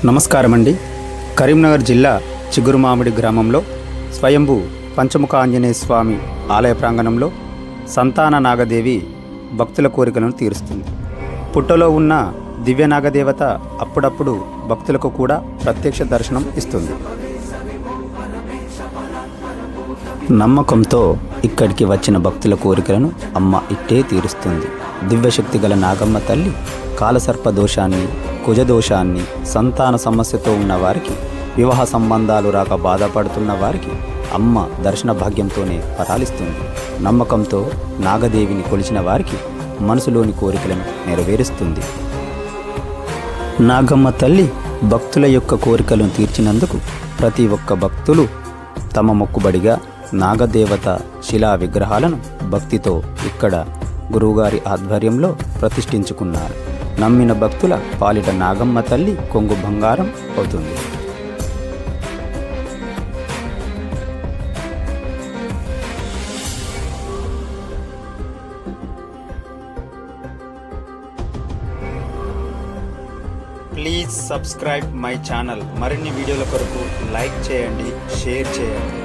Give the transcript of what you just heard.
నమస్కారం అండి. కరీంనగర్ జిల్లా చిగురుమామిడి గ్రామంలో స్వయంభూ పంచముఖ ఆంజనేయ స్వామి ఆలయ ప్రాంగణంలో సంతాన నాగదేవి భక్తుల కోరికలను తీరుస్తుంది. పుట్టలో ఉన్న దివ్య నాగదేవత అప్పుడప్పుడు భక్తులకు కూడా ప్రత్యక్ష దర్శనం ఇస్తుంది. నమ్మకంతో ఇక్కడికి వచ్చిన భక్తుల కోరికలను అమ్మ ఇట్టే తీరుస్తుంది. దివ్యశక్తి గల నాగమ్మ తల్లి కాలసర్ప దోషాన్ని, కుజదోషాన్ని, సంతాన సమస్యతో ఉన్న వారికి, వివాహ సంబంధాలు రాక బాధపడుతున్న వారికి అమ్మ దర్శన భాగ్యంతోనే పరాలిస్తుంది. నమ్మకంతో నాగదేవిని కొలిచిన వారికి మనసులోని కోరికలను నెరవేరుస్తుంది. నాగమ్మ తల్లి భక్తుల యొక్క కోరికలను తీర్చినందుకు ప్రతి ఒక్క భక్తులు తమ మొక్కుబడిగా నాగదేవత శిలా విగ్రహాలను భక్తితో ఇక్కడ గురువుగారి ఆధ్వర్యంలో ప్రతిష్ఠించుకున్నారు. నమ్మిన భక్తుల పాలిట నాగమ్మ తల్లి కొంగు బంగారం అవుతుంది. Please subscribe my channel. మరిన్ని వీడియోల కొరకు లైక్ చేయండి, షేర్ చేయండి.